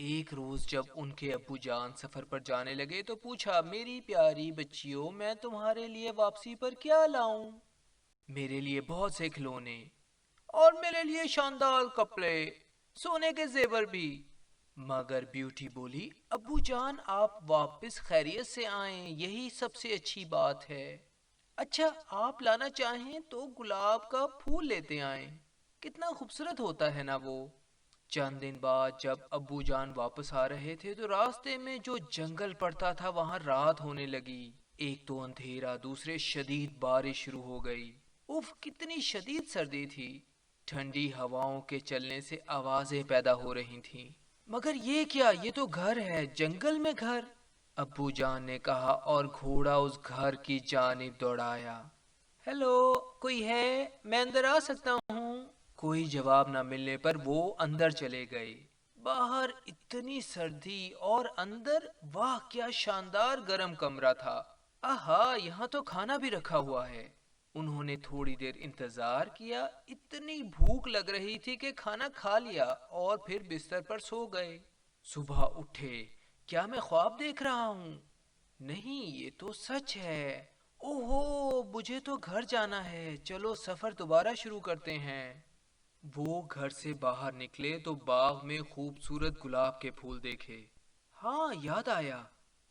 ایک روز جب ان کے ابو جان سفر پر جانے لگے تو پوچھا، میری پیاری بچیوں، میں تمہارے لیے واپسی پر کیا لاؤں؟ میرے لیے بہت سے کھلونے اور میرے لیے شاندار کپڑے، سونے کے زیور بھی۔ مگر بیوٹی بولی، ابو جان آپ واپس خیریت سے آئیں، یہی سب سے اچھی بات ہے۔ اچھا، آپ لانا چاہیں تو گلاب کا پھول لیتے آئیں، کتنا خوبصورت ہوتا ہے نا وہ۔ چند دن بعد جب ابو جان واپس آ رہے تھے تو راستے میں جو جنگل پڑتا تھا وہاں رات ہونے لگی۔ ایک تو اندھیرا، دوسرے شدید بارش شروع ہو گئی۔ اف، کتنی شدید سردی تھی، ٹھنڈی ہواؤں کے چلنے سے آوازیں پیدا ہو رہی تھیں۔ مگر یہ کیا، یہ تو گھر ہے، جنگل میں گھر، ابو جان نے کہا اور گھوڑا اس گھر کی جانب دوڑایا۔ ہیلو، کوئی ہے؟ میں اندر آ سکتا ہوں؟ کوئی جواب نہ ملنے پر وہ اندر چلے گئے۔ باہر اتنی سردی اور اندر واہ کیا شاندار گرم کمرہ تھا۔ آہا، یہاں تو کھانا بھی رکھا ہوا ہے۔ انہوں نے تھوڑی دیر انتظار کیا، اتنی بھوک لگ رہی تھی کہ کھانا کھا لیا اور پھر بستر پر سو گئے۔ صبح اٹھے، کیا میں خواب دیکھ رہا ہوں؟ نہیں، یہ تو سچ ہے۔ اوہو، مجھے تو گھر جانا ہے، چلو سفر دوبارہ شروع کرتے ہیں۔ وہ گھر سے باہر نکلے تو باغ میں خوبصورت گلاب کے پھول دیکھے۔ ہاں، یاد آیا،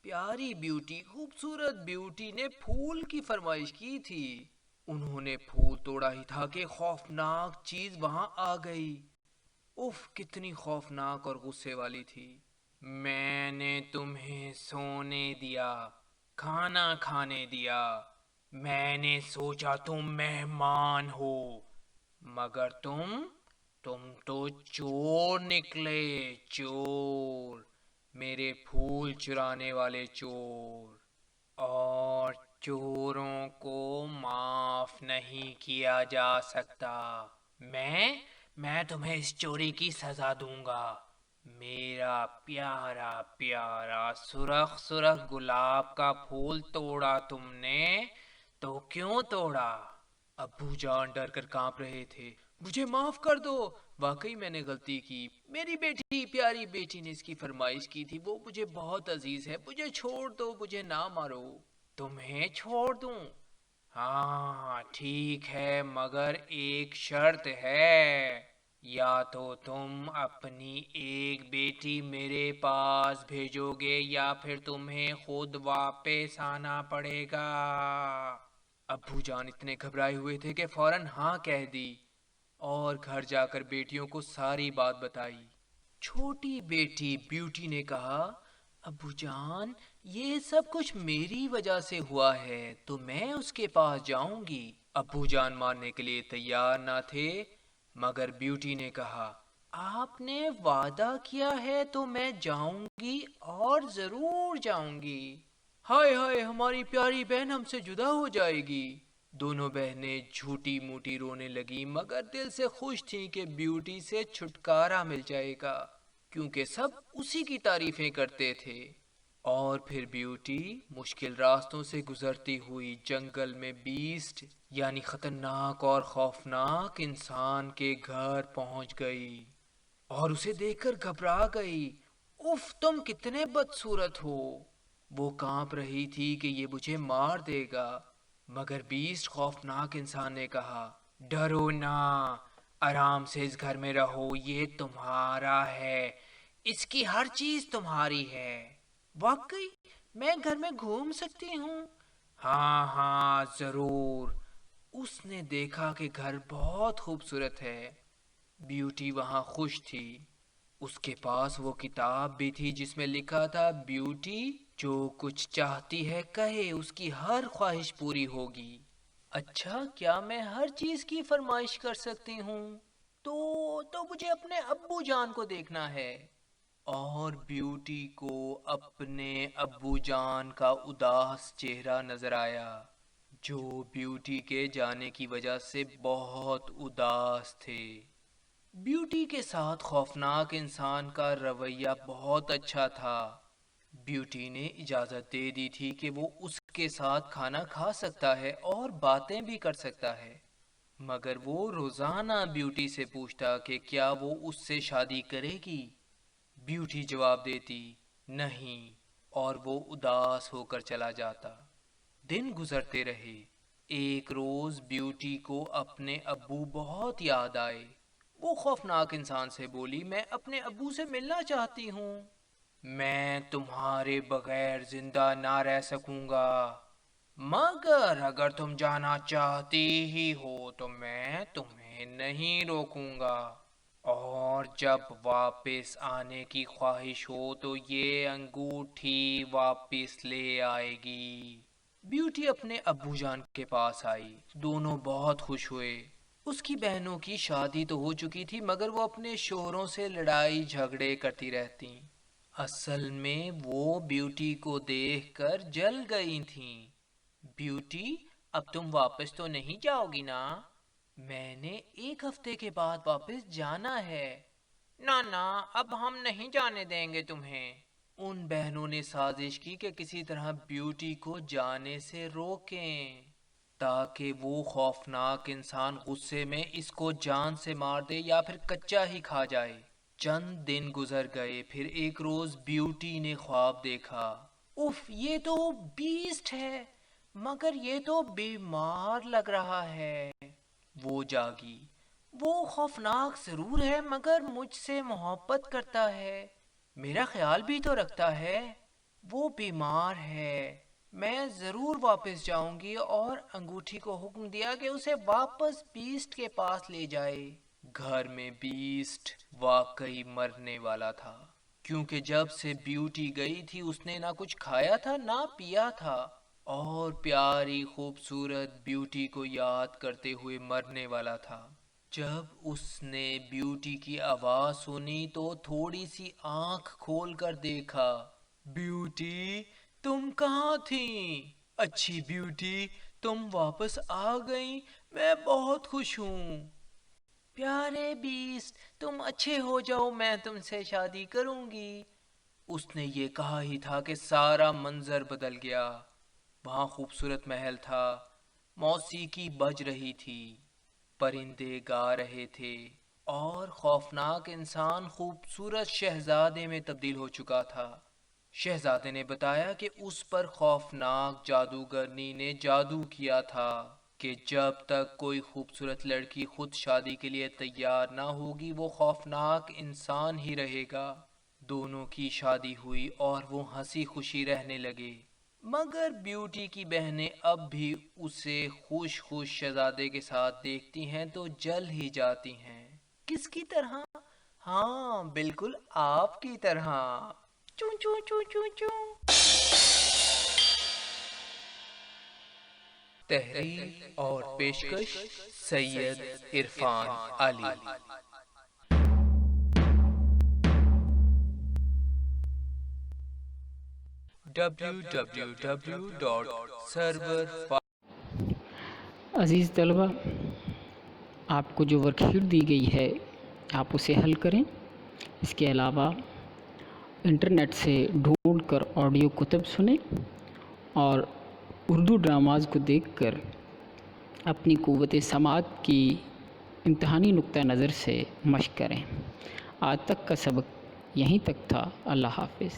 پیاری بیوٹی، خوبصورت بیوٹی نے پھول کی فرمائش کی تھی۔ انہوں نے پھول توڑا ہی تھا کہ خوفناک چیز وہاں آ گئی۔ اف، کتنی خوفناک اور غصے والی تھی۔ میں نے تمہیں سونے دیا، کھانا کھانے دیا، میں نے سوچا تم مہمان ہو، مگر تم تو چور نکلے، چور، میرے پھول چرانے والے چور، اور چوروں کو معاف نہیں کیا جا سکتا۔ میں تمہیں اس چوری کی سزا دوں گا۔ میرا پیارا پیارا سرخ سرخ گلاب کا پھول توڑا تم نے، تو کیوں توڑا؟ ابو جان ڈر کر کانپ رہے تھے۔ مجھے معاف کر دو، واقعی میں نے غلطی کی، میری بیٹی، پیاری بیٹی نے اس کی فرمائش کی تھی، وہ مجھے بہت عزیز ہے، مجھے چھوڑ دو، مجھے نہ مارو۔ تمہیں چھوڑ دوں؟ ہاں ٹھیک ہے، مگر ایک شرط ہے، یا تو تم اپنی ایک بیٹی میرے پاس بھیجو گے یا پھر تمہیں خود واپس آنا پڑے گا۔ ابو جان اتنے گھبرائے ہوئے تھے کہ فوراً ہاں کہہ دی اور گھر جا کر بیٹیوں کو ساری بات بتائی۔ چھوٹی بیٹی بیوٹی نے کہا، ابو جان، یہ سب کچھ میری وجہ سے ہوا ہے تو میں اس کے پاس جاؤں گی۔ ابو جان ماننے کے لیے تیار نہ تھے، مگر بیوٹی نے کہا، آپ نے وعدہ کیا ہے تو میں جاؤں گی اور ضرور جاؤں گی۔ ہائے ہائے، ہماری پیاری بہن ہم سے جدا ہو جائے گی۔ دونوں بہنیں جھوٹی موٹی رونے لگیں، مگر دل سے خوش تھیں کہ بیوٹی سے چھٹکارا مل جائے گا، کیونکہ سب اسی کی تعریفیں کرتے تھے۔ اور پھر بیوٹی مشکل راستوں سے گزرتی ہوئی جنگل میں بیسٹ یعنی خطرناک اور خوفناک انسان کے گھر پہنچ گئی اور اسے دیکھ کر گھبرا گئی۔ اف، تم کتنے بدصورت ہو۔ وہ کانپ رہی تھی کہ یہ مجھے مار دے گا، مگر بیسٹ خوفناک انسان نے کہا، ڈرو نہ، آرام سے اس گھر میں رہو، یہ تمہارا ہے، اس کی ہر چیز تمہاری ہے۔ واقعی میں گھر میں گھوم سکتی ہوں؟ ہاں ہاں ضرور۔ اس نے دیکھا کہ گھر بہت خوبصورت ہے۔ بیوٹی وہاں خوش تھی۔ اس کے پاس وہ کتاب بھی تھی جس میں لکھا تھا، بیوٹی جو کچھ چاہتی ہے کہے، اس کی ہر خواہش پوری ہوگی۔ اچھا، کیا میں ہر چیز کی فرمائش کر سکتی ہوں؟ تو مجھے اپنے ابو جان کو دیکھنا ہے۔ اور بیوٹی کو اپنے ابو جان کا اداس چہرہ نظر آیا، جو بیوٹی کے جانے کی وجہ سے بہت اداس تھے۔ بیوٹی کے ساتھ خوفناک انسان کا رویہ بہت اچھا تھا۔ بیوٹی نے اجازت دے دی تھی کہ وہ اس کے ساتھ کھانا کھا سکتا ہے اور باتیں بھی کر سکتا ہے، مگر وہ روزانہ بیوٹی سے پوچھتا کہ کیا وہ اس سے شادی کرے گی۔ بیوٹی جواب دیتی نہیں، اور وہ اداس ہو کر چلا جاتا۔ دن گزرتے رہے۔ ایک روز بیوٹی کو اپنے ابو بہت یاد آئے۔ وہ خوفناک انسان سے بولی، میں اپنے ابو سے ملنا چاہتی ہوں۔ میں تمہارے بغیر زندہ نہ رہ سکوں گا، مگر اگر تم جانا چاہتی ہی ہو تو میں تمہیں نہیں روکوں گا، اور جب واپس آنے کی خواہش ہو تو یہ انگوٹھی واپس لے آئے گی۔ بیوٹی اپنے ابو جان کے پاس آئی۔ دونوں بہت خوش ہوئے۔ اس کی بہنوں کی شادی تو ہو چکی تھی، مگر وہ اپنے شوہروں سے لڑائی جھگڑے کرتی رہتی۔ اصل میں وہ بیوٹی کو دیکھ کر جل گئی تھیں۔ بیوٹی، اب تم واپس تو نہیں جاؤ گی نا؟ میں نے 1 ہفتے کے بعد واپس جانا ہے۔ نہ، اب ہم نہیں جانے دیں گے تمہیں۔ ان بہنوں نے سازش کی کہ کسی طرح بیوٹی کو جانے سے روکیں، تاکہ وہ خوفناک انسان غصے میں اس کو جان سے مار دے یا پھر کچا ہی کھا جائے۔ چند دن گزر گئے، پھر ایک روز بیوٹی نے خواب دیکھا۔ اف، یہ تو بیسٹ ہے، مگر یہ تو بیمار لگ رہا ہے۔ وہ جاگی۔ وہ خوفناک ضرور ہے، مگر مجھ سے محبت کرتا ہے، میرا خیال بھی تو رکھتا ہے۔ وہ بیمار ہے، میں ضرور واپس جاؤں گی، اور انگوٹھی کو حکم دیا کہ اسے واپس بیسٹ کے پاس لے جائے۔ گھر میں بیسٹ واقعی مرنے والا تھا، کیونکہ جب سے بیوٹی گئی تھی اس نے نہ کچھ کھایا تھا نہ پیا تھا، اور پیاری خوبصورت بیوٹی کو یاد کرتے ہوئے مرنے والا تھا۔ جب اس نے بیوٹی کی آواز سنی تو تھوڑی سی آنکھ کھول کر دیکھا۔ بیوٹی، تم کہاں تھیں؟ اچھی بیوٹی، تم واپس آ گئیں، میں بہت خوش ہوں۔ پیارے بیسٹ، تم اچھے ہو جاؤ، میں تم سے شادی کروں گی۔ اس نے یہ کہا ہی تھا کہ سارا منظر بدل گیا۔ وہاں خوبصورت محل تھا، موسیقی بج رہی تھی، پرندے گا رہے تھے، اور خوفناک انسان خوبصورت شہزادے میں تبدیل ہو چکا تھا۔ شہزادے نے بتایا کہ اس پر خوفناک جادوگرنی نے جادو کیا تھا کہ جب تک کوئی خوبصورت لڑکی خود شادی کے لیے تیار نہ ہوگی وہ خوفناک انسان ہی رہے گا۔ دونوں کی شادی ہوئی اور وہ ہنسی خوشی رہنے لگے، مگر بیوٹی کی بہنیں اب بھی اسے خوش خوش شہزادے کے ساتھ دیکھتی ہیں تو جل ہی جاتی ہیں۔ کس کی طرح؟ ہاں، بالکل آپ کی طرح۔ چوں چوں چوں چوں چوں۔ تحریر اور پیشکش سید عرفان علی۔ www.server عزیز طلبہ، آپ کو جو ورک شیٹ دی گئی ہے آپ اسے حل کریں۔ اس کے علاوہ انٹرنیٹ سے ڈھونڈ کر آڈیو کتب سنیں اور اردو ڈراماز کو دیکھ کر اپنی قوت سماعت کی امتحانی نقطہ نظر سے مشق کریں۔ آج تک کا سبق یہیں تک تھا۔ اللہ حافظ۔